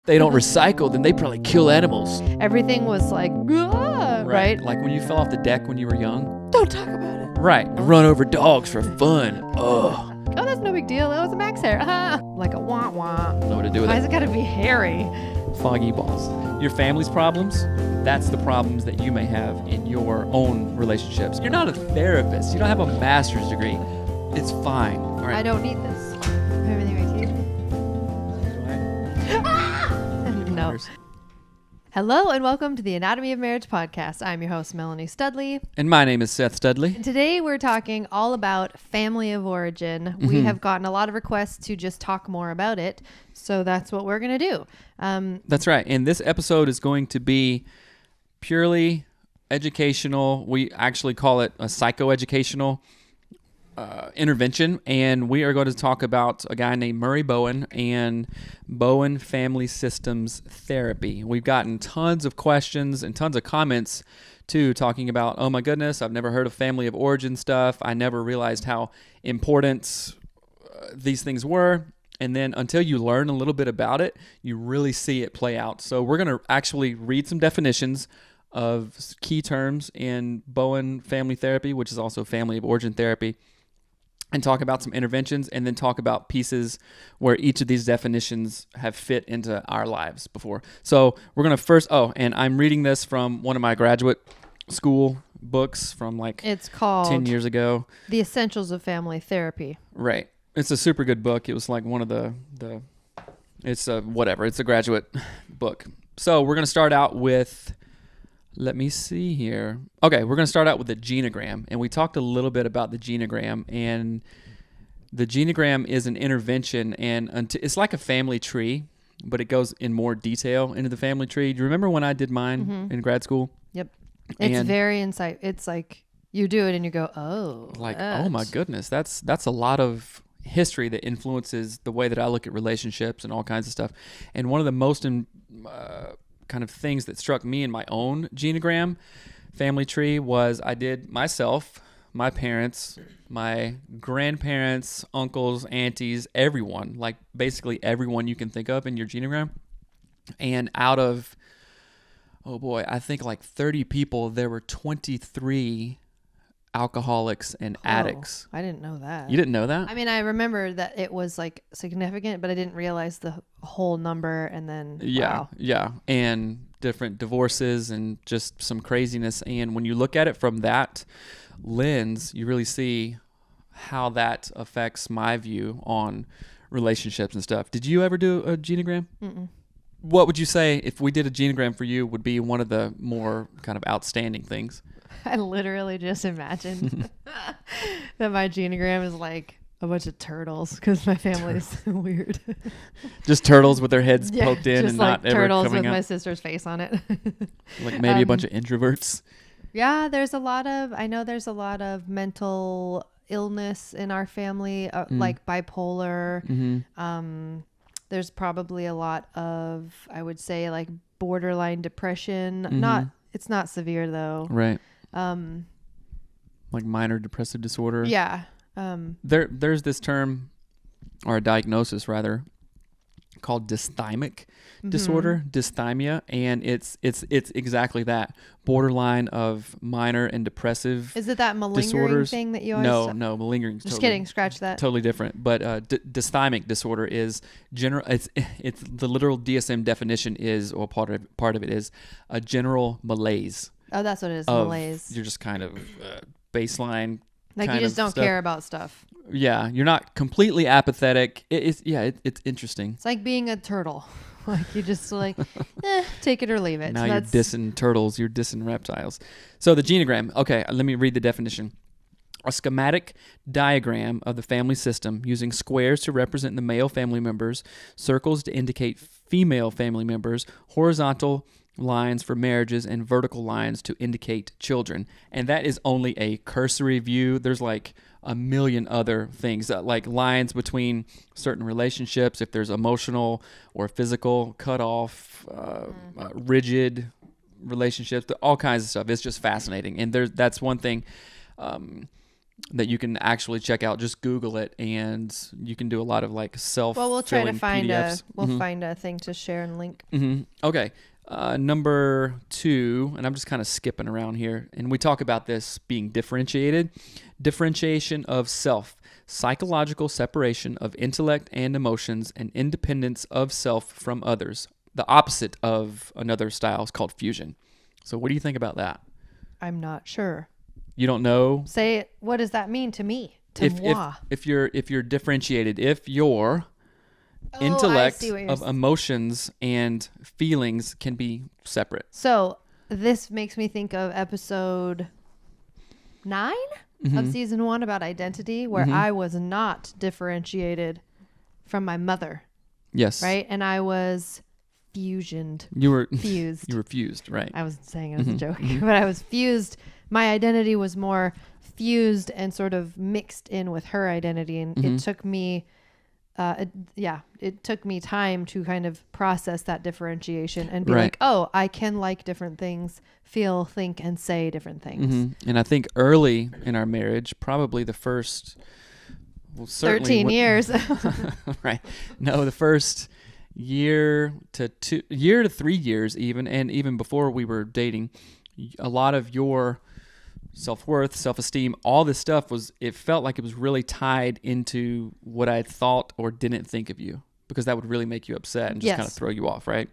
they don't recycle, then they probably kill animals. Everything was like, right? Like when you fell off the deck when you were young. Don't talk about it. Right. Run over dogs for fun. Ugh. Oh, that's no big deal. It was a max hair. Like a wah-wah. Don't know what to do with Why it. is it got to be hairy? Foggy balls. Your family's problems, that's the problems that you may have in your own relationships. You're not a therapist. You don't have a master's degree. It's fine. All right. I don't need this. Everything right here. No. Hello and welcome to the Anatomy of Marriage podcast. I'm your host, Melanie Studley. And my name is Seth Studley. And today we're talking all about family of origin. Mm-hmm. We have gotten a lot of requests to just talk more about it. So that's what we're going to do. That's right. And this episode is going to be purely educational. We actually call it a psychoeducational intervention, and we are going to talk about a guy named Murray Bowen and Bowen Family Systems Therapy. We've gotten tons of questions and tons of comments too, talking about, oh my goodness, I've never heard of family of origin stuff. I never realized how important these things were. And then until you learn a little bit about it, you really see it play out. So we're going to actually read some definitions of key terms in Bowen Family Therapy, which is also family of origin therapy, and talk about some interventions, and then talk about pieces where each of these definitions have fit into our lives before. So we're going to first, and I'm reading this from one of my graduate school books from it's called 10 years ago. The Essentials of Family Therapy. Right. It's a super good book. It was like one of it's a graduate book. So we're going to start out with, let me see here. Okay, we're going to start out with the Genogram. And we talked a little bit about the Genogram. And the Genogram is an intervention, and it's like a family tree, but it goes in more detail into the family tree. Do you remember when I did mine in grad school? Yep. It's very insight. It's like you do it and you go, oh. Oh my goodness. That's a lot of history that influences the way that I look at relationships and all kinds of stuff. And one of the most kind of things that struck me in my own Genogram family tree was I did myself, my parents, my grandparents, uncles, aunties, everyone, like basically everyone you can think of in your Genogram. And out of, I think like 30 people, there were 23 alcoholics and addicts. I didn't know that. You didn't know that? I mean, I remember that it was like significant, but I didn't realize the whole number. And then, wow. Yeah. And different divorces and just some craziness. And when you look at it from that lens, you really see how that affects my view on relationships and stuff. Did you ever do a Genogram? Mm-mm. What would you say, if we did a Genogram for you, would be one of the more kind of outstanding things? I literally just imagined that my Genogram is like a bunch of turtles because my family's weird. Just turtles with their heads poked in and not ever coming out? Turtles with my sister's face on it. Like maybe a bunch of introverts? Yeah, I know there's a lot of mental illness in our family, like bipolar. Mm-hmm. There's probably a lot of, I would say, like borderline depression. Mm-hmm. It's not severe though. Right. Like minor depressive disorder. Yeah. There's this term, or a diagnosis rather, called dysthymic disorder, dysthymia, and it's exactly that, borderline of minor and depressive. Is it that malingering disorders. thing that you always? No, malingering. Just kidding. Scratch that. Totally different. But dysthymic disorder is general. It's the literal DSM definition is, or part of it is, a general malaise. Oh, that's what it is. Malaise. You're just kind of baseline. Like you just don't care about stuff. Yeah, you're not completely apathetic. It's interesting. It's like being a turtle. Like you just take it or leave it. Now you're dissing turtles, you're dissing reptiles. So the Genogram. Okay, let me read the definition. A schematic diagram of the family system using squares to represent the male family members, circles to indicate female family members, horizontal lines for marriages, and vertical lines to indicate children. And that is only a cursory view. There's like a million other things, like lines between certain relationships, if there's emotional or physical, cutoff, rigid relationships, all kinds of stuff. It's just fascinating. And that's one thing that you can actually check out. Just Google it, and you can do a lot of like Well, we'll try to find PDFs. find a thing to share and link. Okay. Number 2, and I'm just kind of skipping around here, and we talk about this being differentiated. Differentiation of self, psychological separation of intellect and emotions, and independence of self from others. The opposite of another style is called fusion. So what do you think about that? I'm not sure. You don't know? Say it. What does that mean to me? To moi? If you're differentiated, if your intellect of emotions and feelings can be separate. So this makes me think of episode 9 of season 1 about identity, where I was not differentiated from my mother. Yes. Right? And I was fusioned. You were fused. You were fused, right? I wasn't saying it as a joke, but I was fused. My identity was more fused and sort of mixed in with her identity, and it took me it took me time to kind of process that differentiation and be like, oh, I can like different things, feel, think, and say different things. And I think early in our marriage, probably the first 13 years. Right. No, the first year to 3 years even, and even before we were dating, a lot of your self-worth, self-esteem, all this stuff it felt like it was really tied into what I thought or didn't think of you, because that would really make you upset and just kind of throw you off, right?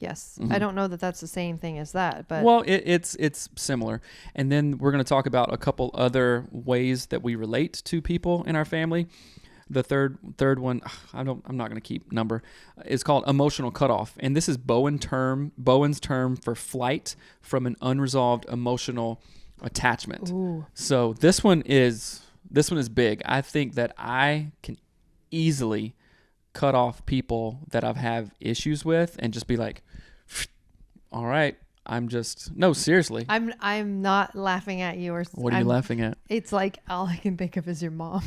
Yes. I don't know that that's the same thing as that, but well, it's similar. And then we're going to talk about a couple other ways that we relate to people in our family. The third one, I'm not going to keep number. It's called emotional cutoff, and this is Bowen's term for flight from an unresolved emotional attachment. Ooh. So this one is big. I think that I can easily cut off people that I've have issues with and just be like, all right, no, seriously. I'm not laughing at you, or what are you laughing at? It's like all I can think of is your mom.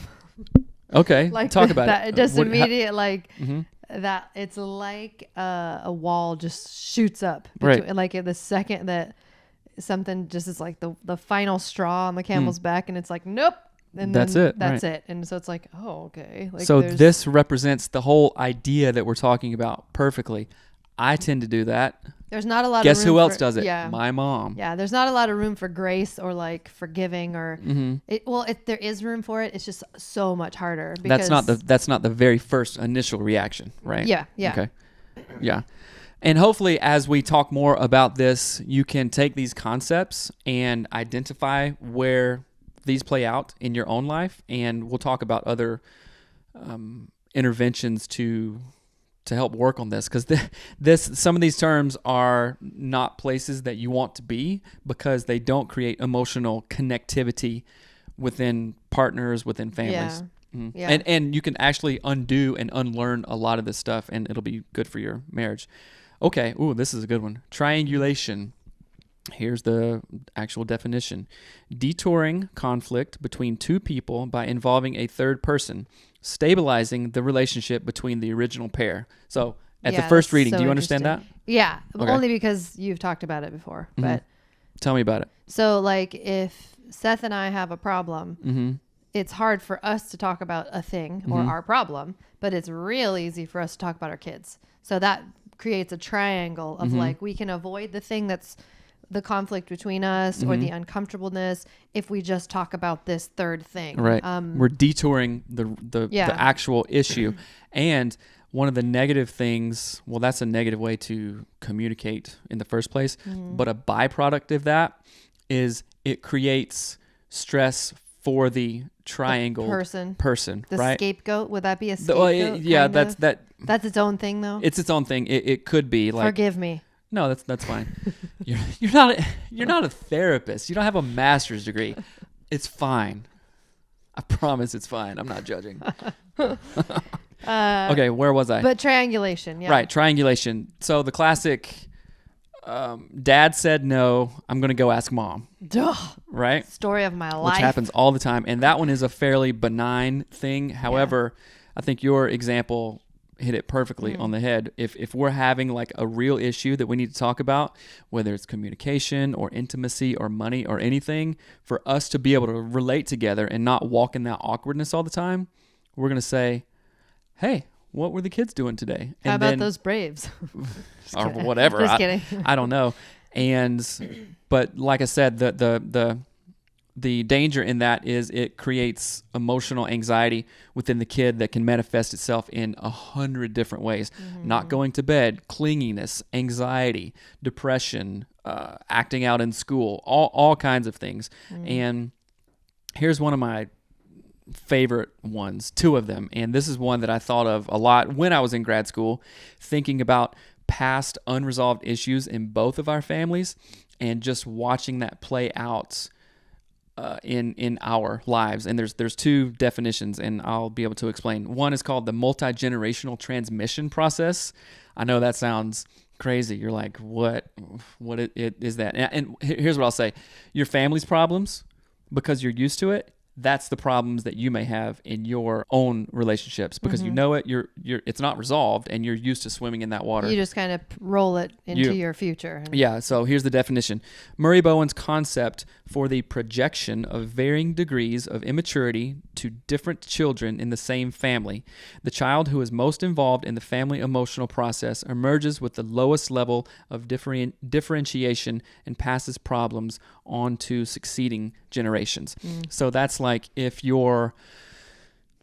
Okay, like talk about that, it. Just immediate that. It's like a wall just shoots up, right? Like the second that something just is like the final straw on the camel's back, and it's like, nope. And that's it. And so it's like, oh, okay. Like so this represents the whole idea that we're talking about perfectly. I tend to do that. There's not a lot Guess of room who else for, does it? Yeah. My mom. Yeah, there's not a lot of room for grace or like forgiving or there is room for it. It's just so much harder because that's not the very first initial reaction, right? Yeah. Okay. Yeah. And hopefully as we talk more about this, you can take these concepts and identify where these play out in your own life, and we'll talk about other interventions to help work on this, because some of these terms are not places that you want to be, because they don't create emotional connectivity within partners, within families. Yeah. And you can actually undo and unlearn a lot of this stuff, and it'll be good for your marriage. Okay. Ooh, this is a good one. Triangulation. Here's the actual definition. Detouring conflict between two people by involving a third person, stabilizing the relationship between the original pair. So at the first reading, do you understand that? Yeah. Okay. Only because you've talked about it before. But tell me about it. So like if Seth and I have a problem, it's hard for us to talk about a thing or our problem, but it's real easy for us to talk about our kids. So that creates a triangle of like, we can avoid the thing that's the conflict between us or the uncomfortableness if we just talk about this third thing. Right. We're detouring the actual issue. And one of the negative things, well, that's a negative way to communicate in the first place, but a byproduct of that is it creates stress for the triangle person, the right? Scapegoat. Would that be a scapegoat? Yeah, that's its own thing though. It's its own thing. It could be like, forgive me. No, that's fine. You're not a therapist. You don't have a master's degree. It's fine. I promise it's fine. I'm not judging. Okay, where was I? But triangulation, yeah. Right, triangulation. So the classic, dad said no, I'm going to go ask mom. Duh. Right? Story of my life. Which happens all the time. And that one is a fairly benign thing. However, I think your example hit it perfectly on the head. If we're having like a real issue that we need to talk about, whether it's communication or intimacy or money or anything, for us to be able to relate together and not walk in that awkwardness all the time, we're going to say, hey, what were the kids doing today? And how about those Braves? Or whatever. Just kidding. I don't know. But like I said, the danger in that is it creates emotional anxiety within the kid that can manifest itself in 100 different ways. Not going to bed, clinginess, anxiety, depression, acting out in school, all kinds of things. And here's one of my favorite ones, two of them. And this is one that I thought of a lot when I was in grad school, thinking about past unresolved issues in both of our families and just watching that play out in our lives. And there's two definitions, and I'll be able to explain. One is called the Multigenerational Transmission Process. I know that sounds crazy. You're like, what is that? And here's what I'll say. Your family's problems, because you're used to it, that's the problems that you may have in your own relationships, because you know it, it's not resolved, and you're used to swimming in that water. You just kind of roll it into your future. Yeah, so here's the definition. Murray Bowen's concept for the projection of varying degrees of immaturity to different children in the same family. The child who is most involved in the family emotional process emerges with the lowest level of differentiation and passes problems on to succeeding generations. So that's like if your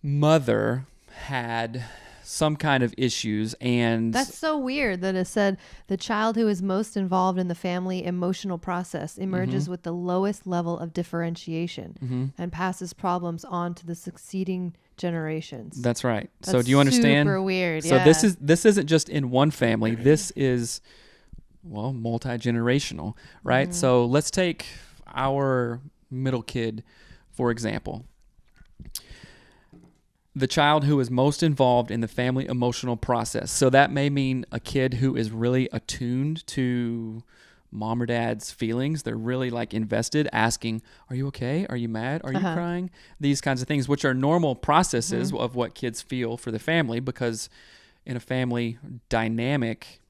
mother had some kind of issues, and that's so weird that it said the child who is most involved in the family emotional process emerges with the lowest level of differentiation and passes problems on to the succeeding generations. That's right. That's so do you understand? Super weird. So yeah. this isn't just in one family. This is, well, multi-generational, right? So let's take our middle kid, for example. The child who is most involved in the family emotional process. So that may mean a kid who is really attuned to mom or dad's feelings. They're really like invested, asking, are you okay? Are you mad? Are you crying? These kinds of things, which are normal processes of what kids feel for the family, because in a family dynamic,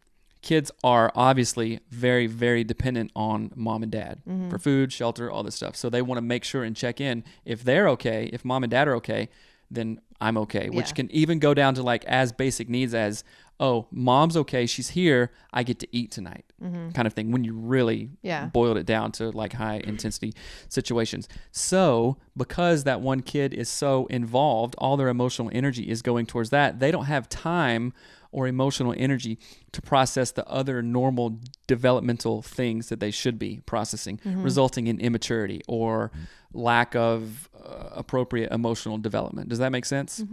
kids are obviously very, very dependent on mom and dad for food, shelter, all this stuff. So they want to make sure and check in. If they're okay, if mom and dad are okay, then I'm okay, which can even go down to like as basic needs as, oh, mom's okay, she's here, I get to eat tonight, kind of thing, when you really boiled it down to like high intensity situations. So because that one kid is so involved, all their emotional energy is going towards that, they don't have time or emotional energy to process the other normal developmental things that they should be processing, resulting in immaturity or lack of appropriate emotional development. Does that make sense?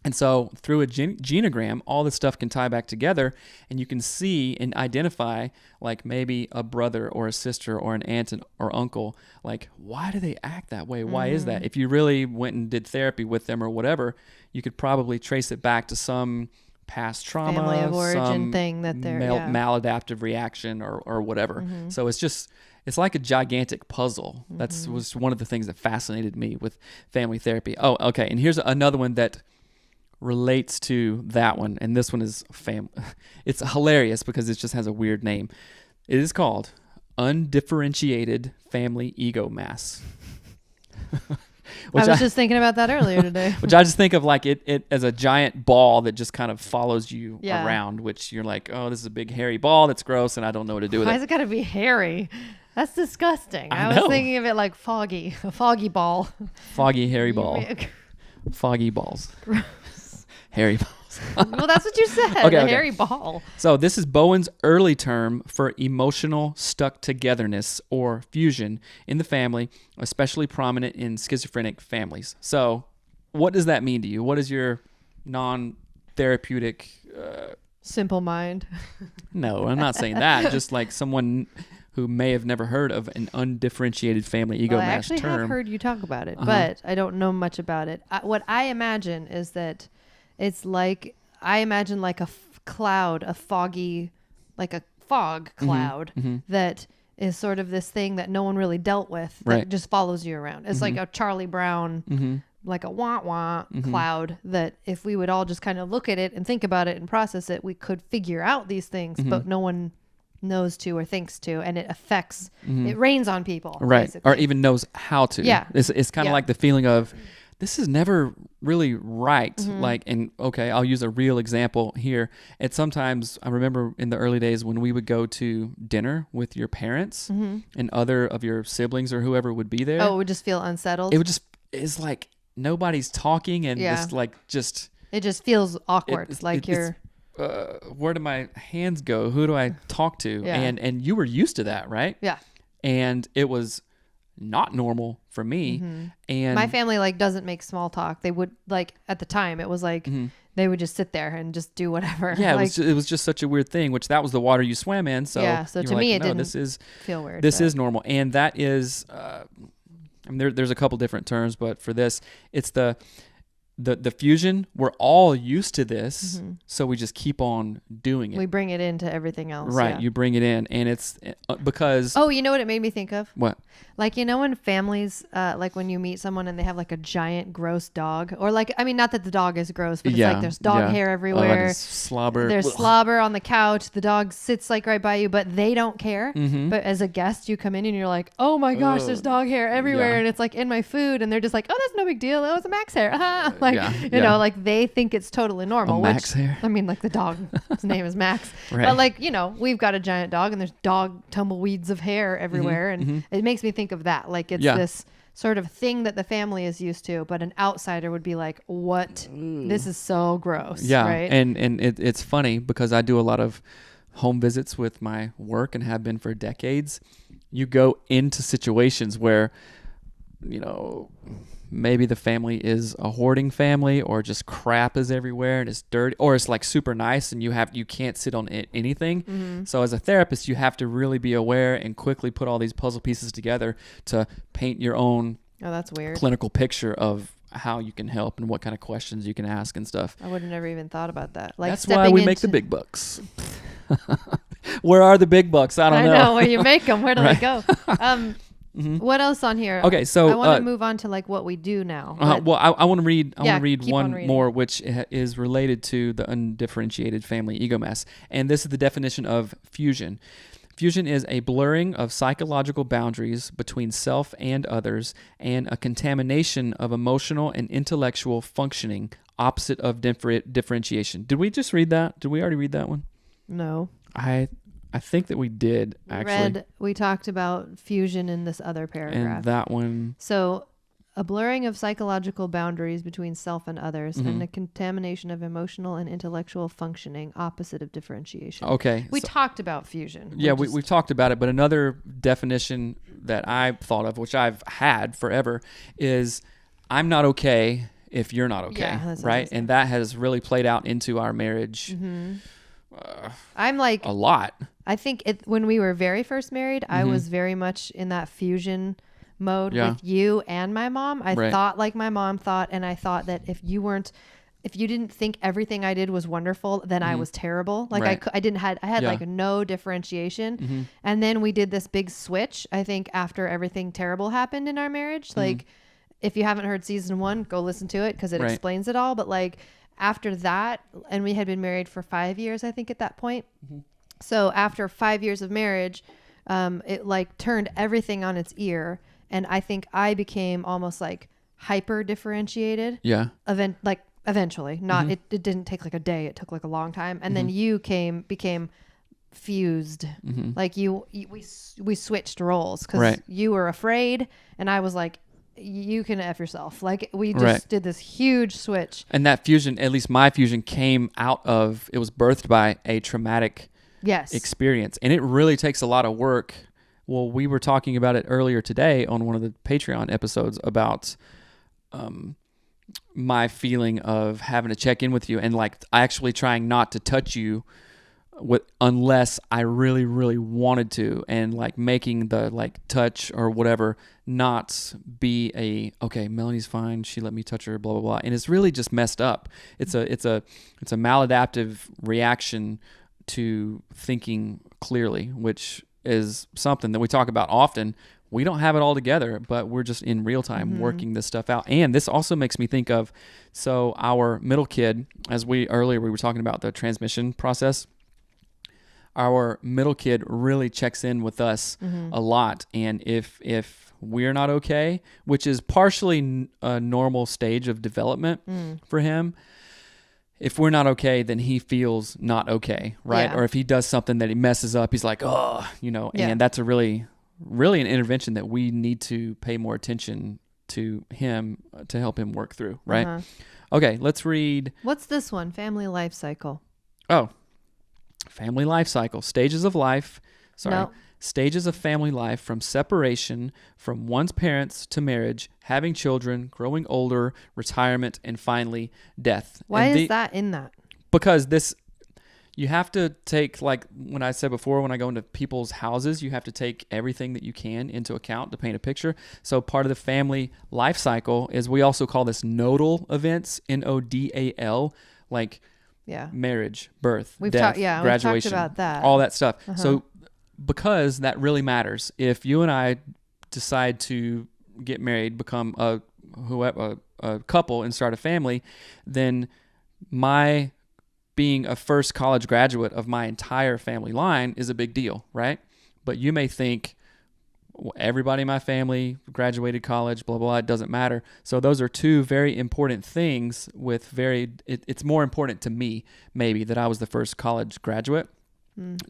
And so through a genogram, all this stuff can tie back together, and you can see and identify like maybe a brother or a sister or an aunt or uncle, like, why do they act that way? Why is that? If you really went and did therapy with them or whatever, you could probably trace it back to some past trauma, family of origin some thing that they're maladaptive reaction or whatever. So it's like a gigantic puzzle. That's was one of the things that fascinated me with family therapy. Oh, okay. And here's another one that relates to that one. And this one is it's hilarious because it just has a weird name. It is called Undifferentiated Family Ego Mass. I was just thinking about that earlier today. Which I just think of like it as a giant ball that just kind of follows you around, which you're like, oh, this is a big hairy ball that's gross and I don't know what to do with it. Why is it got to be hairy? That's disgusting. I was thinking of it like foggy, a foggy ball. Foggy, hairy ball. Foggy balls. Hairy balls. Well, that's what you said. Okay. Hairy ball. So this is Bowen's early term for emotional stuck togetherness or fusion in the family, especially prominent in schizophrenic families. So what does that mean to you? What is your non-therapeutic... simple mind? No, I'm not saying that. Just like someone who may have never heard of an undifferentiated family ego mass term. I actually have heard you talk about it, but I don't know much about it. What I imagine is that it's like, I imagine like a cloud, a foggy, like a fog cloud that is sort of this thing that no one really dealt with that just follows you around. It's like a Charlie Brown like a wah-wah cloud that if we would all just kind of look at it and think about it and process it, we could figure out these things, but no one knows to or thinks to, and it affects, it rains on people. Right. Basically. Or even knows how to. Yeah. It's kind of like the feeling of, this is never really right. Like, and okay, I'll use a real example here. And sometimes I remember in the early days when we would go to dinner with your parents and other of your siblings or whoever would be there. Oh, it would just feel unsettled. It would just, it's like nobody's talking and it's like just. It just feels awkward. Where do my hands go? Who do I talk to? Yeah. And you were used to that, right? Yeah. And it was not normal for me. And my family like doesn't make small talk. They would like at the time it was like they would just sit there and just do whatever. Yeah, like, it was just such a weird thing, which that was the water you swam in. So yeah, so you to were me like, it no, didn't this is feel weird. This is normal. And that is I mean, there's a couple different terms, but for this it's the fusion. We're all used to this, so we just keep on doing it. We bring it into everything else. Right, yeah. you bring it in, and it's because... Oh, you know what it made me think of? What? Like, you know when families, like when you meet someone and they have like a giant gross dog, or like, I mean, not that the dog is gross, but it's like there's dog hair everywhere. There's slobber. There's slobber on the couch. The dog sits like right by you, but they don't care. But as a guest, you come in and you're like, oh my gosh, there's dog hair everywhere. And it's like in my food. And they're just like, oh, that's no big deal. That was a Max hair. Like, you know, like they think it's totally normal. Max hair? I mean, like the dog's name is Max. Right. But like, you know, we've got a giant dog and there's dog tumbleweeds of hair everywhere. And it makes me think of that. Like it's this sort of thing that the family is used to, but an outsider would be like, what? This is so gross. Yeah. Right? And it's funny because I do a lot of home visits with my work and have been for decades. You go into situations where, you know, maybe the family is a hoarding family or just crap is everywhere and it's dirty, or it's like super nice and you can't sit on anything. So as a therapist, you have to really be aware and quickly put all these puzzle pieces together to paint your own that's weird. Clinical picture of how you can help and what kind of questions you can ask and stuff. I would have never even thought about that. Like that's why we make the big bucks. Where are the big bucks? I don't know. I know where you make them. Where do they go? What else on here? Okay, so I want to move on to like what we do now. Well, I want to read. I want to read one more, which is related to the undifferentiated family ego mass, and this is the definition of fusion. Fusion is a blurring of psychological boundaries between self and others, and a contamination of emotional and intellectual functioning, opposite of differentiation. Did we just read that? Did we already read that one? No. I think that we did, actually. We talked about fusion in this other paragraph. And that one... So, a blurring of psychological boundaries between self and others, and a contamination of emotional and intellectual functioning, opposite of differentiation. Okay. We talked about fusion. Yeah, we've talked about it, but another definition that I thought of, which I've had forever, is I'm not okay if you're not okay, right? And that has really played out into our marriage. I'm like... a lot. I think when we were very first married, I was very much in that fusion mode with you and my mom. I thought like my mom thought, and I thought that if you didn't think everything I did was wonderful, then I was terrible. Like I had like no differentiation. And then we did this big switch, I think, after everything terrible happened in our marriage. Like if you haven't heard season 1, go listen to it because it explains it all. But like after that, and we had been married for 5 years, I think at that point. So after 5 years of marriage, it like turned everything on its ear. And I think I became almost like hyper differentiated. Yeah. Eventually, not, it didn't take like a day. It took like a long time. And then you became fused. Like we switched roles because you were afraid. And I was like, you can F yourself. Like we just did this huge switch. And that fusion, at least my fusion, came out of, it was birthed by a traumatic experience. And it really takes a lot of work. Well, we were talking about it earlier today on one of the Patreon episodes about my feeling of having to check in with you and like actually trying not to touch you unless I really, really wanted to, and like making the like touch or whatever not be okay, Melanie's fine, she let me touch her, blah blah blah. And it's really just messed up. It's a maladaptive reaction to thinking clearly, which is something that we talk about often we don't have it all together, but we're just in real time working this stuff out. And this also makes me think of, so our middle kid, as earlier we were talking about the transmission process, our middle kid really checks in with us a lot. And if we're not okay, which is partially a normal stage of development for him, if we're not okay, then he feels not okay, right? Yeah. Or if he does something that he messes up, he's like, oh, and that's a really an intervention that we need to pay more attention to him to help him work through, right? Okay, let's read. What's this one? Family life cycle. Oh, family life cycle. Stages of life. Sorry. No. Stages of family life, from separation from one's parents to marriage, having children, growing older, retirement, and finally death. Why is that in that? Because you have to take, like when I said before, when I go into people's houses, you have to take everything that you can into account to paint a picture. So part of the family life cycle is, we also call this nodal events, NODAL, like marriage, birth, death, graduation, we've talked about that. all that stuff. So because that really matters. If you and I decide to get married, become a couple and start a family, then my being a first college graduate of my entire family line is a big deal, right? But you may think, well, everybody in my family graduated college, blah, blah, it doesn't matter. So those are two very important things it's more important to me, maybe, that I was the first college graduate.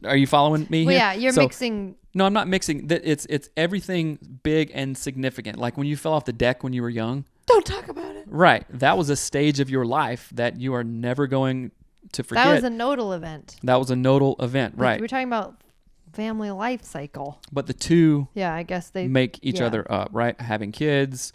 Are you following me here? Well, yeah, you're mixing. No, I'm not mixing. It's everything big and significant. Like when you fell off the deck when you were young. Don't talk about it. Right. That was a stage of your life that you are never going to forget. That was a nodal event. Right. We're talking about family life cycle. But the two I guess they make each other up, right? Having kids,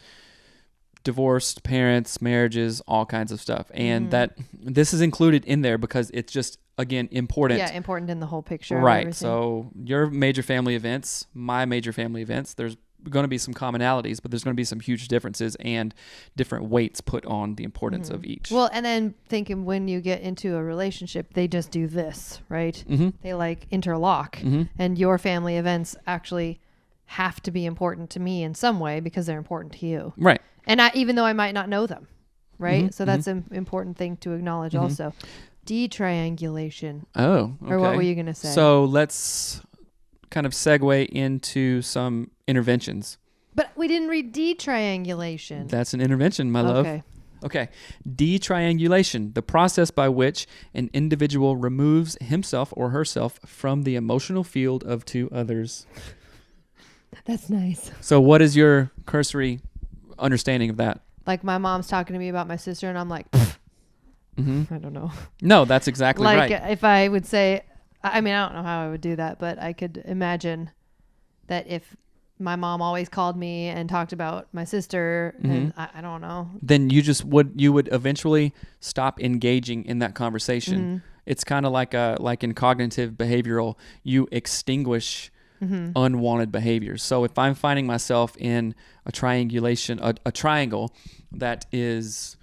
divorced parents, marriages, all kinds of stuff. And this is included in there because it's just, again, important. Yeah, important in the whole picture. Right. So your major family events, my major family events, there's going to be some commonalities, but there's going to be some huge differences and different weights put on the importance of each. Well, and then thinking when you get into a relationship, they just do this, right? They like interlock, and your family events actually have to be important to me in some way because they're important to you. Right. And even though I might not know them, right? So that's an important thing to acknowledge also. Dee Triangulation. Oh, okay. Or what were you going to say? So let's kind of segue into some interventions. But we didn't read Dee Triangulation. That's an intervention, my love. Okay. Dee Triangulation, the process by which an individual removes himself or herself from the emotional field of two others. That's nice. So what is your cursory understanding of that? Like my mom's talking to me about my sister and I'm like, I don't know. No, that's exactly right. Like if I would say, I mean, I don't know how I would do that, but I could imagine that if my mom always called me and talked about my sister, and I don't know. Then you would eventually stop engaging in that conversation. It's kind of like in cognitive behavioral, you extinguish unwanted behaviors. So if I'm finding myself in a triangulation, a triangle that is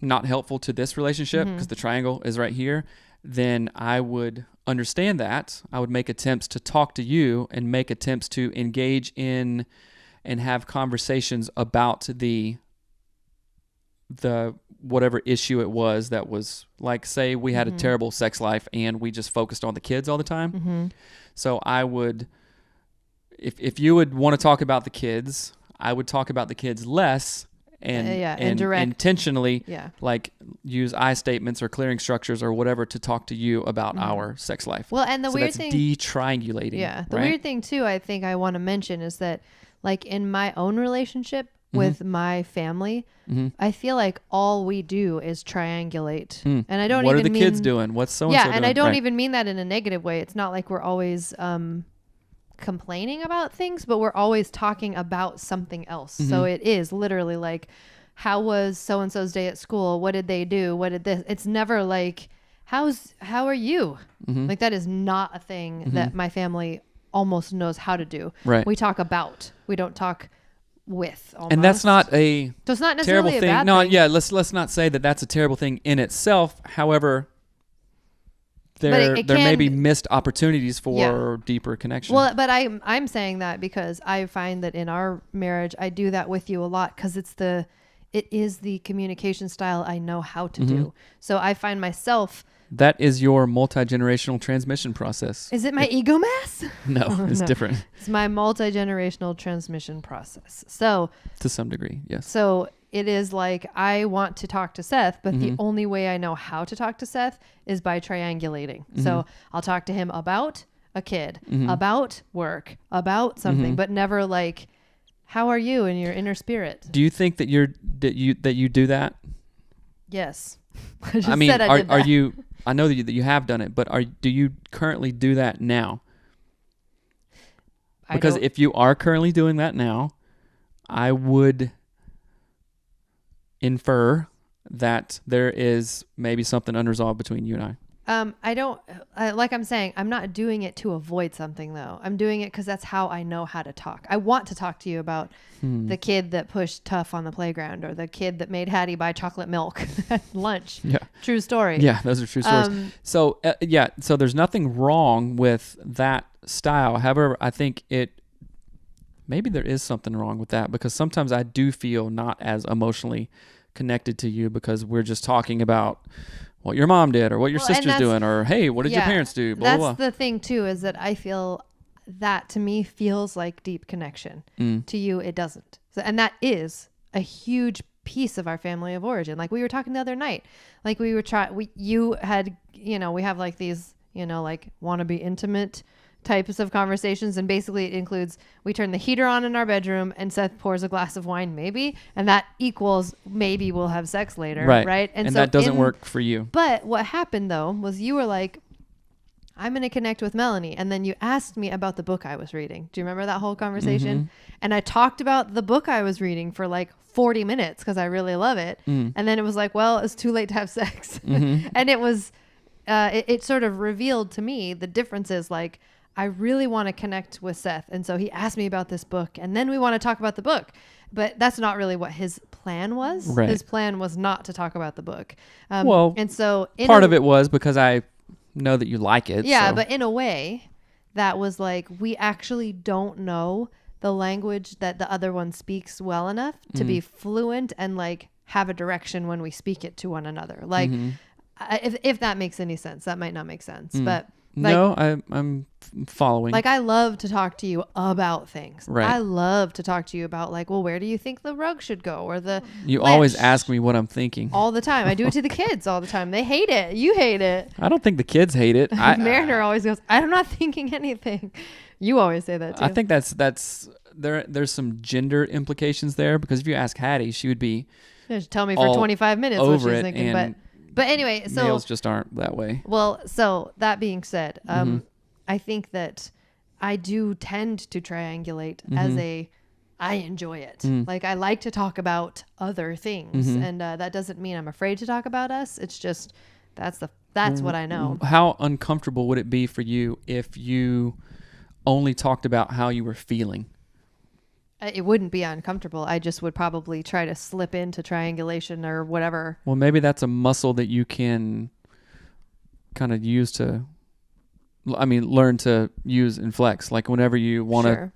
not helpful to this relationship because the triangle is right here, then I would understand that. I would make attempts to talk to you and make attempts to engage in and have conversations about the whatever issue it was that was, like, say we had a terrible sex life and we just focused on the kids all the time. So I would, if you would want to talk about the kids, I would talk about the kids less and intentionally like use I statements or clearing structures or whatever to talk to you about our sex life. Well, and the weird that's thing, de-triangulating. Yeah. The weird thing too, I think I want to mention is that, like, in my own relationship with my family, I feel like all we do is triangulate. And I don't what even are the kids doing? What's so-and-so doing? Yeah, and I don't even mean that in a negative way. It's not like we're always complaining about things, but we're always talking about something else. So it is literally like, how was so-and-so's day at school? What did they do? What did this? It's never like, how are you? Like, that is not a thing that my family almost knows how to do. Right. We talk about, we don't talk with. Almost. And that's not a so it's not necessarily terrible a thing. bad No, thing. yeah, let's not say that that's a terrible thing in itself. However, there may be missed opportunities for deeper connection. Well, but I'm saying that because I find that in our marriage, I do that with you a lot because it is the communication style I know how to do. So I find myself. That is your multi-generational transmission process. Is it my ego mass? No, it's different. It's my multi-generational transmission process. So to some degree, yes. So it is like I want to talk to Seth, but the only way I know how to talk to Seth is by triangulating. So I'll talk to him about a kid, about work, about something, but never like, how are you in your inner spirit? Do you think that you do that? Yes. I mean, are you? I know that you have done it, but do you currently do that now? Because if you are currently doing that now, I would infer that there is maybe something unresolved between you and I. Like I'm saying, I'm not doing it to avoid something though. I'm doing it because that's how I know how to talk. I want to talk to you about the kid that pushed Tough on the playground or the kid that made Hattie buy chocolate milk at lunch. Yeah. True story. Yeah, those are true stories. So there's nothing wrong with that style. However, I think maybe there is something wrong with that because sometimes I do feel not as emotionally connected to you because we're just talking about what your mom did or what your sister's doing or, hey, what did your parents do? Blah, that's blah, blah. The thing, too, is that I feel that to me feels like deep connection. To you, it doesn't. So, and that is a huge piece of our family of origin. Like we were talking the other night, like we have like these, like want to be intimate types of conversations, and basically it includes we turn the heater on in our bedroom and Seth pours a glass of wine maybe, and that equals maybe we'll have sex later, right? And so that doesn't work for you. But what happened though was you were like, I'm going to connect with Melanie, and then you asked me about the book I was reading. Do you remember that whole conversation? And I talked about the book I was reading for like 40 minutes because I really love it, and then it was like, well, it's too late to have sex. And it was it sort of revealed to me the differences. Like I really want to connect with Seth. And so he asked me about this book, and then we want to talk about the book. But that's not really what his plan was. Right. His plan was not to talk about the book. And so part of it was because I know that you like it. Yeah, so. But in a way, that was like, we actually don't know the language that the other one speaks well enough to be fluent and like have a direction when we speak it to one another. Like, if that makes any sense, that might not make sense, but. Like, no, I'm following. Like, I love to talk to you about things. Right. I love to talk to you about like, well, where do you think the rug should go, or the You always ask me what I'm thinking. All the time. I do it to the kids all the time. They hate it. You hate it. I don't think the kids hate it. Mariner always goes, I'm not thinking anything. You always say that too. I think that's there's some gender implications there, because if you ask Hattie, she would be just tell me for 25 minutes what she's thinking, But anyway, so males just aren't that way. Well, so that being said, I think that I do tend to triangulate as I enjoy it. Like I like to talk about other things, and that doesn't mean I'm afraid to talk about us. It's just that's what I know. How uncomfortable would it be for you if you only talked about how you were feeling? It wouldn't be uncomfortable. I just would probably try to slip into triangulation or whatever. Well, maybe that's a muscle that you can kind of use learn to use and flex. Like whenever you want to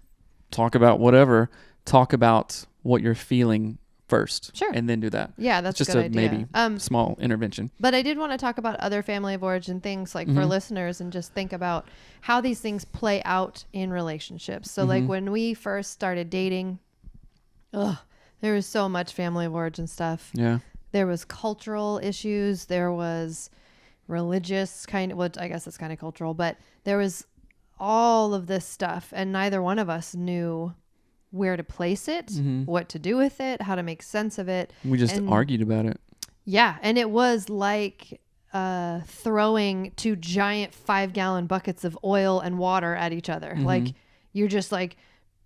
talk about whatever, talk about what you're feeling first. Sure. And then do that. Yeah, that's just a good idea. Maybe small intervention. But I did want to talk about other family of origin things, like for listeners, and just think about how these things play out in relationships. So like when we first started dating, there was so much family of origin stuff. Yeah. There was cultural issues. There was religious which I guess it's kind of cultural, but there was all of this stuff, and neither one of us knew where to place it, what to do with it, how to make sense of it. We just argued about it. Yeah. And it was like throwing 2 giant 5-gallon buckets of oil and water at each other. Like you're just like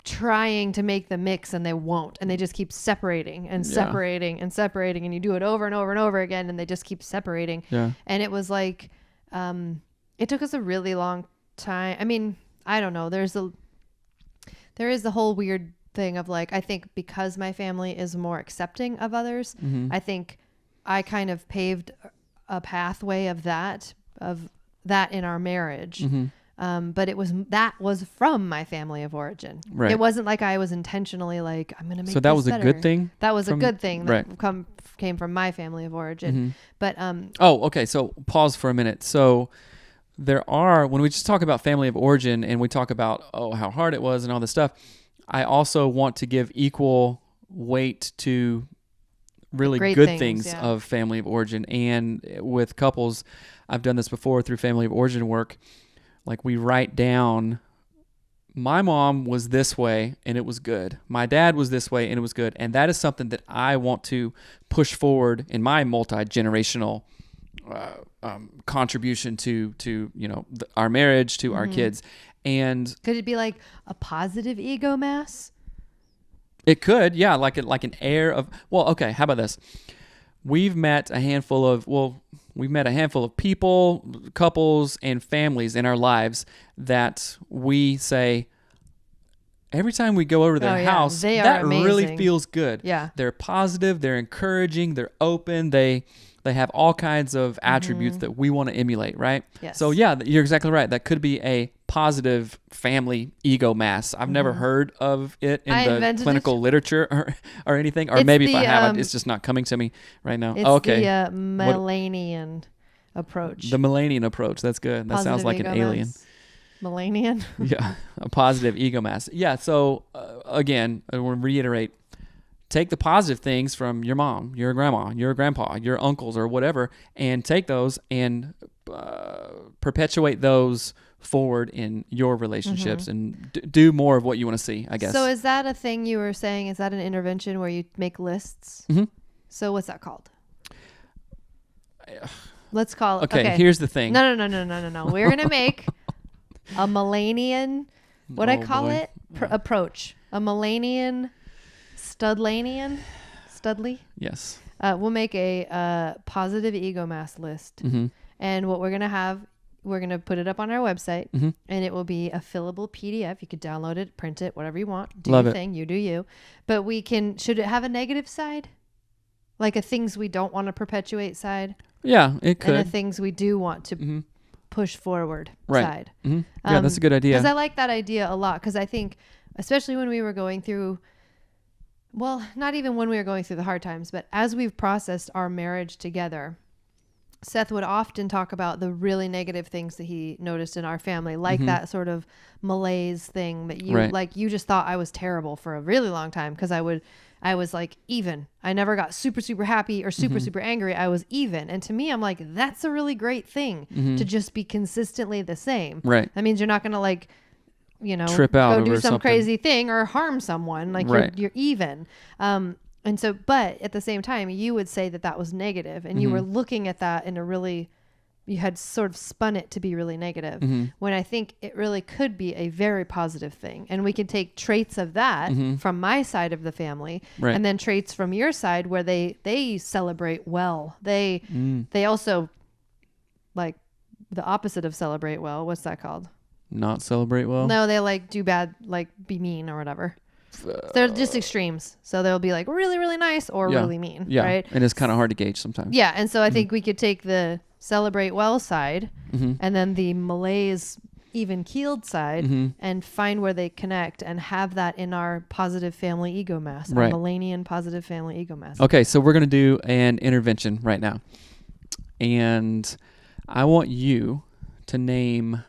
trying to make the mix, and they won't. And they just keep separating and separating and separating. And you do it over and over and over again, and they just keep separating. Yeah. And it was like, it took us a really long time. I mean, I don't know. There is the whole weird thing of like, I think because my family is more accepting of others, I think I kind of paved a pathway of that in our marriage. But that was from my family of origin. Right. It wasn't like I was intentionally like, I'm going to make So that this was better. a good thing? That was a good thing that Right. came from my family of origin. But okay. So pause for a minute. So when we just talk about family of origin and we talk about, how hard it was and all this stuff, I also want to give equal weight to really Great good things, things yeah. of family of origin. And with couples, I've done this before through family of origin work. Like we write down, my mom was this way and it was good. My dad was this way and it was good. And that is something that I want to push forward in my multi-generational contribution to our marriage, to our kids. And could it be like a positive ego mass? it could, yeah, like an air of, okay, how about this? We've met a handful of people, couples, and families in our lives that we say, every time we go over to their house, they are that amazing. really feels good. Yeah. They're positive, they're encouraging, they're open, they have all kinds of attributes that we want to emulate, right? Yes. So yeah, you're exactly right. That could be a positive family ego mass. I've never heard of it in the clinical literature or anything, or maybe if I haven't, it's just not coming to me right now. It's okay. the Melanian approach. The Melanian approach. That's good. That Positive sounds like an alien. mass. Melanian. Yeah, a positive ego mass. Yeah, so again, I want to reiterate, take the positive things from your mom, your grandma, your grandpa, your uncles, or whatever, and take those and perpetuate those forward in your relationships and do more of what you want to see, I guess. So is that a thing you were saying? Is that an intervention where you make lists? So what's that called? Let's call it. Okay, here's the thing. No. We're going to make a Melanian, approach. A Melanian, Studley? Yes. We'll make a positive ego mass list. And what we're going to have, we're going to put it up on our website, and it will be a fillable PDF. You could download it, print it, whatever you want. Do your thing. You do you. But should it have a negative side? Like a things we don't want to perpetuate side? Yeah, it could. And a things we do want to push forward side. Yeah, that's a good idea. Because I like that idea a lot. Because I think, especially when we were going through, well, not even when we were going through the hard times, but as we've processed our marriage together, Seth would often talk about the really negative things that he noticed in our family, like that sort of malaise thing that you just thought I was terrible for a really long time because I was like even. I never got super, super happy or super, super angry. I was even. And to me, I'm like, that's a really great thing to just be consistently the same. Right. That means you're not going to trip out go do over some something crazy thing or harm someone. Like you're even. And so, but at the same time, you would say that was negative, and you were looking at that in you had sort of spun it to be really negative, when I think it really could be a very positive thing. And we can take traits of that from my side of the family, and then traits from your side where they celebrate well. They also, like the opposite of celebrate well. What's that called? Not celebrate well? No, they like do bad, like be mean or whatever. They're just extremes. So they'll be like really, really nice or really mean. Yeah. Right. And it's kind of hard to gauge sometimes. Yeah. And so I think we could take the celebrate well side and then the malaise even keeled side and find where they connect and have that in our positive family ego mass, our Melanian positive family ego mass. Okay. So we're going to do an intervention right now. And I want you to name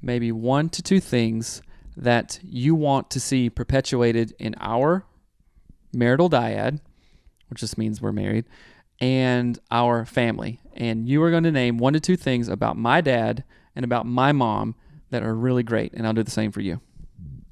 maybe 1 to 2 things that you want to see perpetuated in our marital dyad, which just means we're married, and our family. And you are going to name 1 to 2 things about my dad and about my mom that are really great. And I'll do the same for you.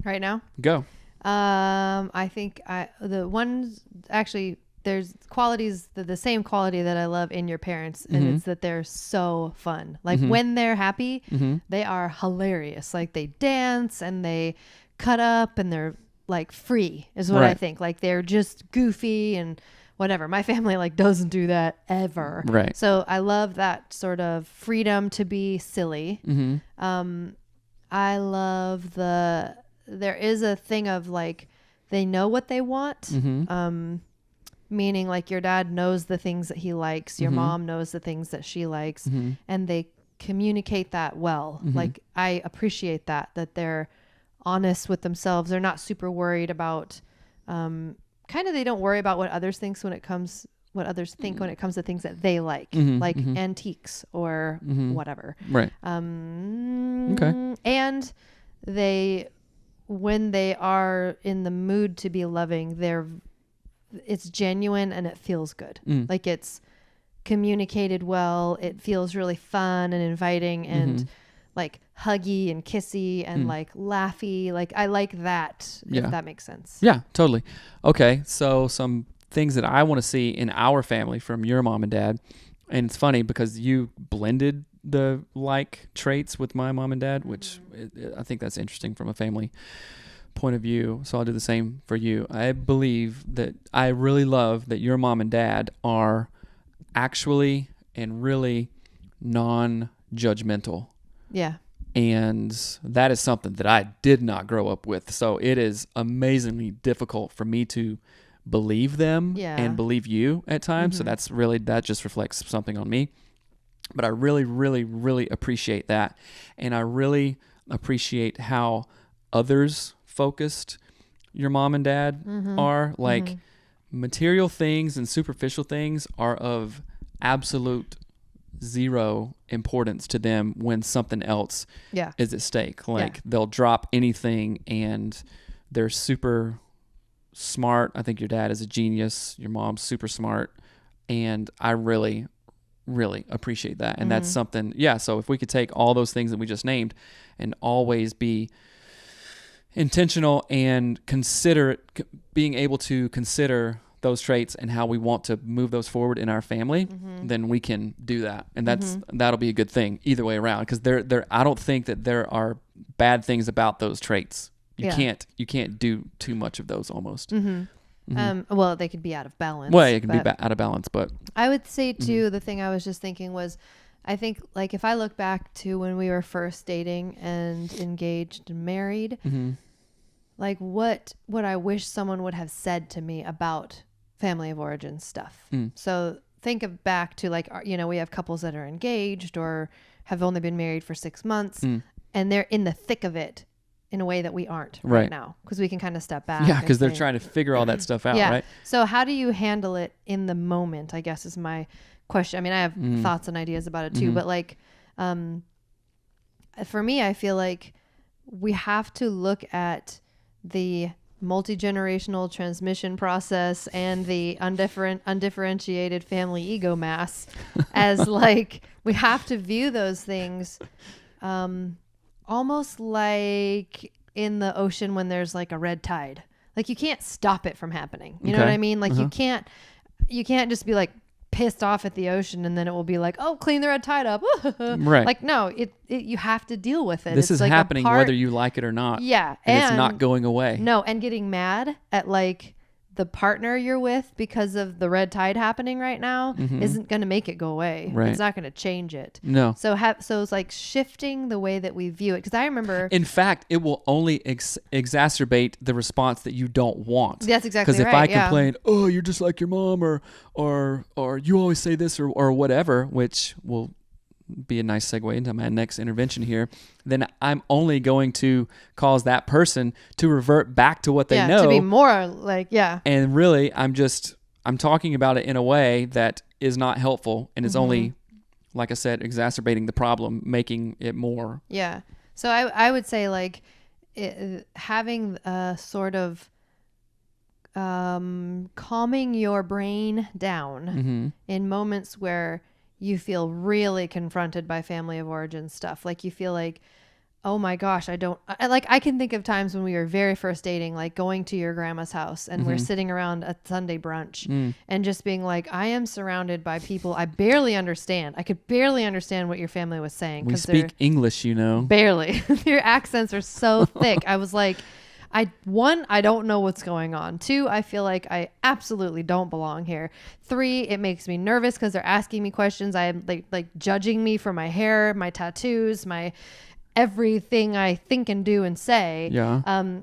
Right now? Go. I think the ones actually there's qualities, the same quality that I love in your parents, and it's that they're so fun. Like when they're happy, they are hilarious. Like they dance and they cut up and they're like free is what I think. Like they're just goofy and whatever. My family like doesn't do that ever. Right. So I love that sort of freedom to be silly. I love there is a thing of like, they know what they want. Meaning like your dad knows the things that he likes, your mom knows the things that she likes, and they communicate that well. Like I appreciate that they're honest with themselves. They're not super worried about, they don't worry about what others think when it comes to things that they like, like antiques or whatever. Right. Okay. And when they are in the mood to be loving, it's genuine and it feels good. Like it's communicated well. It feels really fun and inviting and like huggy and kissy and like laughy. Like I like that, if that makes sense. Yeah, totally. Okay. So some things that I want to see in our family from your mom and dad. And it's funny because you blended the like traits with my mom and dad, which I think that's interesting from a family point of view. So I'll do the same for you. I really love that your mom and dad are actually and really non-judgmental. Yeah. And that is something that I did not grow up with. So it is amazingly difficult for me to believe them and believe you at times. So that just reflects something on me. But I really, really, really appreciate that. And I really appreciate how others focused your mom and dad are. Like material things and superficial things are of absolute zero importance to them when something else is at stake. Like they'll drop anything and they're super smart. I think your dad is a genius. Your mom's super smart. And I really, really appreciate that. And that's something, so if we could take all those things that we just named and always be intentional and being able to consider those traits and how we want to move those forward in our family, then we can do that. And that'll be a good thing either way around. Because I don't think that there are bad things about those traits. You can't do too much of those almost. Well, they could be out of balance. Well, it can be out of balance, but I would say too, the thing I was just thinking was, I think like if I look back to when we were first dating and engaged and married, like what I wish someone would have said to me about family of origin stuff. So think of back to like, we have couples that are engaged or have only been married for 6 months and they're in the thick of it in a way that we aren't right now, because we can kind of step back. Yeah, because they're trying to figure all that stuff out, right? So how do you handle it in the moment, I guess is my question. I mean, I have thoughts and ideas about it too, but like, for me, I feel like we have to look at the multigenerational transmission process and the undifferentiated family ego mass as like, we have to view those things, almost like in the ocean when there's like a red tide. Like you can't stop it from happening. You know what I mean? Like you can't just be like pissed off at the ocean and then it will be like, oh, clean the red tide up. Right. Like, no, you have to deal with it. This is like happening whether you like it or not. Yeah. And it's not going away. No. And getting mad at like the partner you're with because of the red tide happening right now isn't going to make it go away. Right. It's not going to change it. No. So it's like shifting the way that we view it. Because I remember, in fact, it will only exacerbate the response that you don't want. That's exactly right. Because if I complain, oh, you're just like your mom, or you always say this, or whatever, which will be a nice segue into my next intervention here, then I'm only going to cause that person to revert back to what they know. To be more like, And really, I'm talking about it in a way that is not helpful and is only, like I said, exacerbating the problem, making it more. Yeah. So I would say like having a sort of calming your brain down in moments where you feel really confronted by family of origin stuff. Like you feel like, oh my gosh, I can think of times when we were very first dating, like going to your grandma's house and we're sitting around at Sunday brunch and just being like, I am surrounded by people I barely understand. I could barely understand what your family was saying. We speak English, Barely. Your accents are so thick. I was like, I don't know what's going on. 2, I feel like I absolutely don't belong here. 3, it makes me nervous because they're asking me questions. I am like judging me for my hair, my tattoos, my everything I think and do and say. Yeah.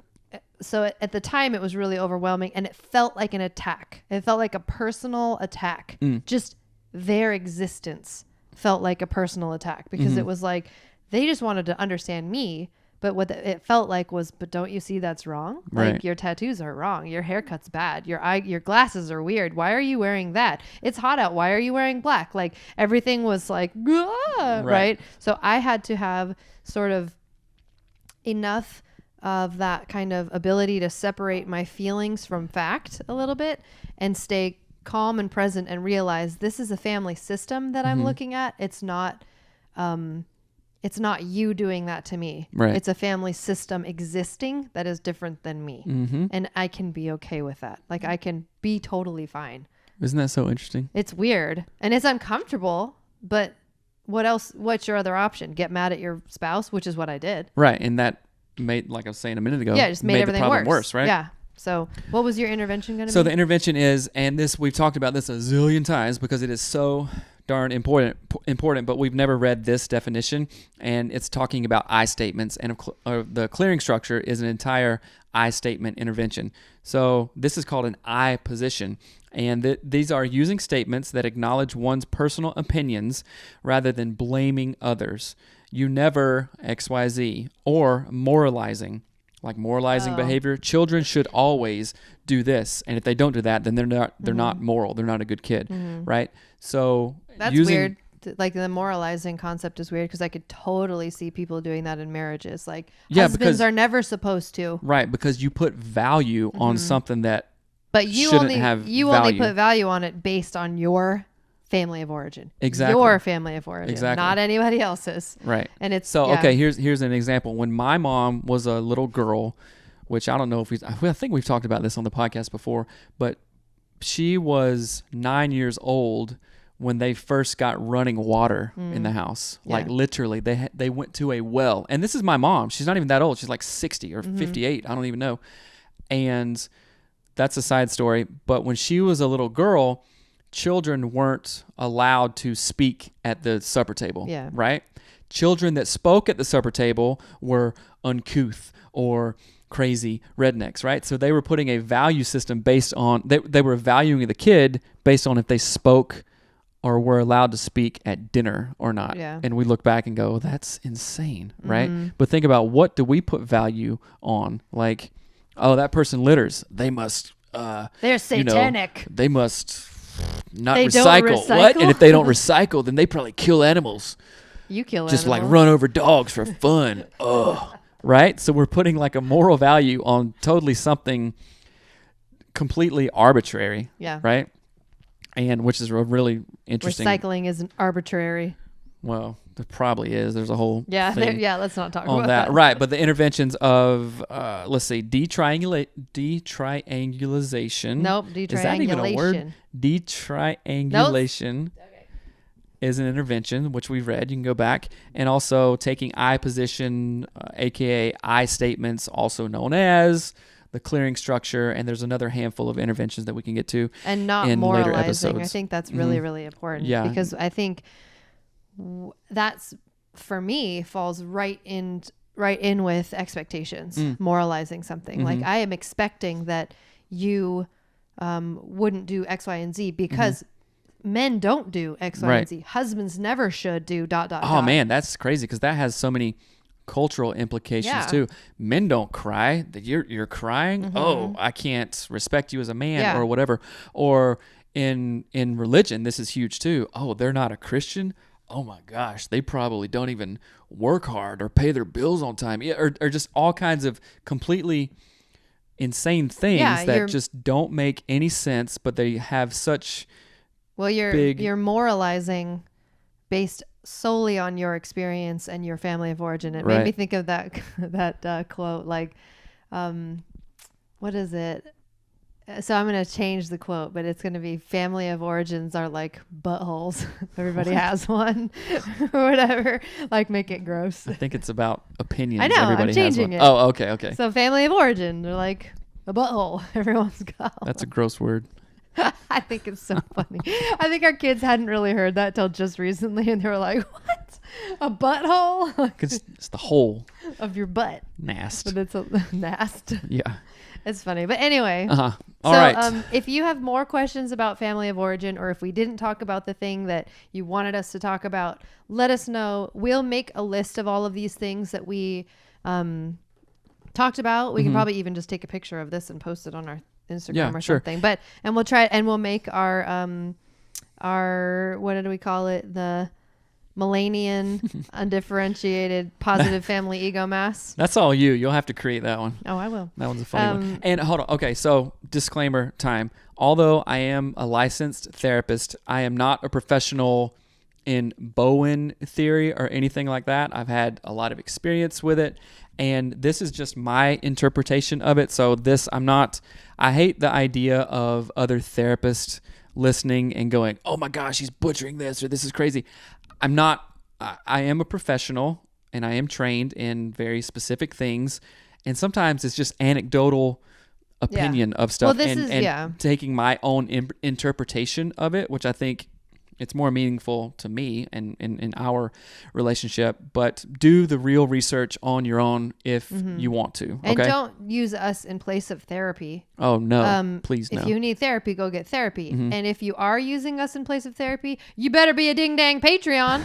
So at the time it was really overwhelming and it felt like an attack. It felt like a personal attack. Just their existence felt like a personal attack because it was like they just wanted to understand me. But what it felt like was, but don't you see that's wrong? Like Right. your tattoos are wrong. Your haircut's bad. Your glasses are weird. Why are you wearing that? It's hot out. Why are you wearing black? Like everything was like, right? So I had to have sort of enough of that kind of ability to separate my feelings from fact a little bit and stay calm and present and realize this is a family system that I'm looking at. It's not you doing that to me. Right. It's a family system existing that is different than me. And I can be okay with that. Like I can be totally fine. Isn't that so interesting? It's weird and it's uncomfortable, but what else? What's your other option? Get mad at your spouse, which is what I did. Right. And that made, like I was saying a minute ago, just made everything the problem worse, right? Yeah. So what was your intervention going to be? So the intervention is, and this, we've talked about this a zillion times because it is so darn important, but we've never read this definition, and it's talking about I statements, and the clearing structure is an entire I statement intervention. So this is called an I position, and these are using statements that acknowledge one's personal opinions rather than blaming others. You never XYZ, or moralizing. Like moralizing behavior, children should always do this, and if they don't do that, then they're not moral. They're not a good kid, right? So that's weird. Like the moralizing concept is weird because I could totally see people doing that in marriages. Like husbands are never supposed to, right? Because you put value on something that, but you shouldn't only have only put value on it based on your family of origin. Exactly. Your family of origin. Exactly. Not anybody else's. Right. And it's so okay. Here's an example. When my mom was a little girl, which I don't know if I think we've talked about this on the podcast before, but she was 9 years old when they first got running water in the house. Like literally, they went to a well. And this is my mom. She's not even that old. She's like 60 or 58. I don't even know. And that's a side story. But when she was a little girl, children weren't allowed to speak at the supper table, right? Children that spoke at the supper table were uncouth or crazy rednecks, right? So they were putting a value system based on, they were valuing the kid based on if they spoke or were allowed to speak at dinner or not. And we look back and go, that's insane, right? But think about, what do we put value on? Like, oh, that person litters. They must, they're satanic. They must not recycle. What? And if they don't recycle, then they probably kill animals. You kill just animals. Like run over dogs for fun. Ugh. Right? So we're putting like a moral value on totally something completely arbitrary. Yeah. Right? And which is really interesting. Recycling isn't arbitrary. Well, there probably is. There's a whole thing let's not talk on about that. Right, but the interventions of let's see, detriangulation. Nope, detriangulation. Is that even a word? Detriangulation is an intervention, which we've read. You can go back. And also taking I position, aka I statements, also known as the clearing structure, and there's another handful of interventions that we can get to and not in moralizing. Later episodes. I think that's really, really important. Yeah. Because I think that's, for me, falls right in with expectations, moralizing something. Like I am expecting that you wouldn't do X, Y, and Z because men don't do X, Y, and Z. Husbands never should do ... Oh man, that's crazy because that has so many cultural implications too. Men don't cry. That you're crying. Oh, I can't respect you as a man or whatever. Or in religion, this is huge too. Oh, they're not a Christian. Oh my gosh, they probably don't even work hard or pay their bills on time. Or just all kinds of completely insane things that just don't make any sense, but they have such you're moralizing based solely on your experience and your family of origin. It made me think of that quote, like, what is it? So I'm going to change the quote, but it's going to be, family of origins are like buttholes. Everybody has one or whatever. Like, make it gross. I think it's about opinions. I know. Everybody I'm changing has it. Oh, okay. So family of origin, they're like a butthole. Everyone's got. That's a gross word. I think it's so funny. I think our kids hadn't really heard that till just recently, and they were like, "What? A butthole?" It's the hole. of your butt. Nast. But it's a nast. Yeah. It's funny. But anyway. All right. If you have more questions about family of origin, or if we didn't talk about the thing that you wanted us to talk about, let us know. We'll make a list of all of these things that we talked about. We can probably even just take a picture of this and post it on our Instagram or something. But and we'll make our what did we call it? The Melanian Undifferentiated Positive Family Ego Mass. That's all you. You'll have to create that one. Oh, I will. That one's a funny one. And hold on. Okay, so disclaimer time. Although I am a licensed therapist, I am not a professional in Bowen theory or anything like that. I've had a lot of experience with it, and this is just my interpretation of it. So I hate the idea of other therapists listening and going, oh my gosh, he's butchering this, or this is crazy. I am a professional, and I am trained in very specific things, and sometimes it's just anecdotal opinion of stuff, and taking my own interpretation of it, which I think it's more meaningful to me and in our relationship. But do the real research on your own if you want to. Okay? And don't use us in place of therapy. Oh, no. Please, no. If you need therapy, go get therapy. And if you are using us in place of therapy, you better be a ding-dang Patreon.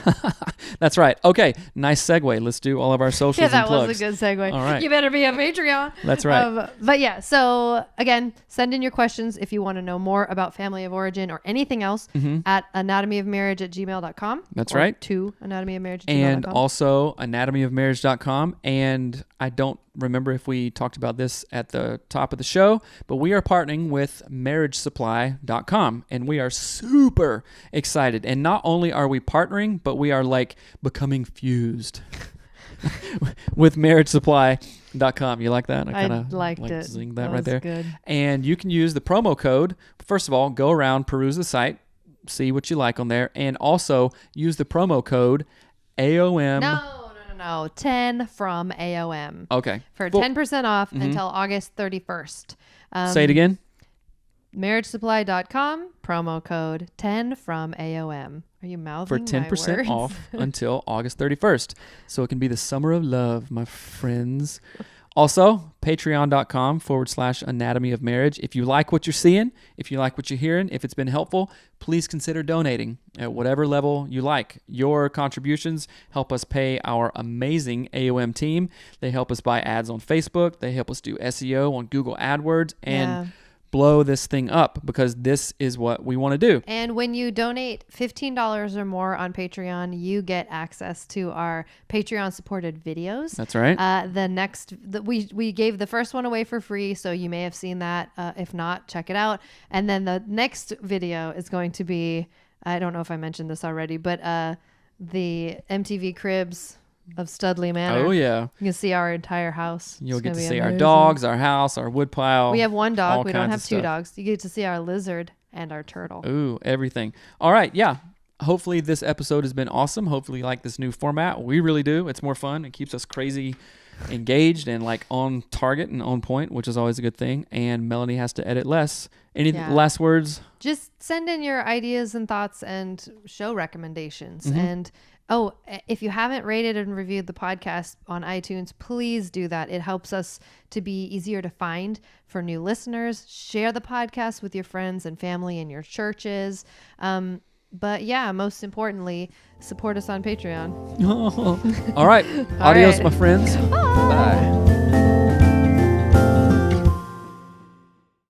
That's right. Okay, nice segue. Let's do all of our socials and plugs. Was a good segue. All right. You better be a Patreon. That's right. But yeah, so again, send in your questions if you want to know more about family of origin or anything else at anatomyofmarriage@gmail.com. That's right. To anatomyofmarriage@gmail.com. And also anatomyofmarriage.com. And I don't remember if we talked about this at the top of the show, but we are partnering with marriagesupply.com, and we are super excited. And not only are we partnering, but we are like becoming fused with marriagesupply.com. You like that? I kind of liked it. Zing that right there. Good. And you can use the promo code. First of all, go around, peruse the site, see what you like on there, and also use the promo code AOM. No, 10 from AOM. Okay. For 10% off until August 31st. Say it again. marriagesupply.com, promo code 10 from AOM. Are you mouthing for 10% off until August 31st. So it can be the summer of love, my friends. Also, patreon.com/anatomy of marriage. If you like what you're seeing, if you like what you're hearing, if it's been helpful, please consider donating at whatever level you like. Your contributions help us pay our amazing AOM team. They help us buy ads on Facebook. They help us do SEO on Google AdWords and blow this thing up, because this is what we want to do. And when you donate $15 or more on Patreon, you get access to our Patreon supported videos. That's right. We gave the first one away for free, so you may have seen that. If not, check it out. And then the next video is going to be, I don't know if I mentioned this already, but the MTV Cribs of Studley Manor. Oh, yeah. You can see our entire house. You'll get to see our dogs, our house, our woodpile. We have one dog. We don't have two dogs. You get to see our lizard and our turtle. Ooh, everything. All right. Yeah. Hopefully this episode has been awesome. Hopefully you like this new format. We really do. It's more fun. It keeps us crazy engaged and like on target and on point, which is always a good thing. And Melanie has to edit less. Any last words? Just send in your ideas and thoughts and show recommendations. And if you haven't rated and reviewed the podcast on iTunes, please do that. It helps us to be easier to find for new listeners. Share the podcast with your friends and family and your churches. But yeah, most importantly, support us on Patreon. All right. Adios, my friends. Bye.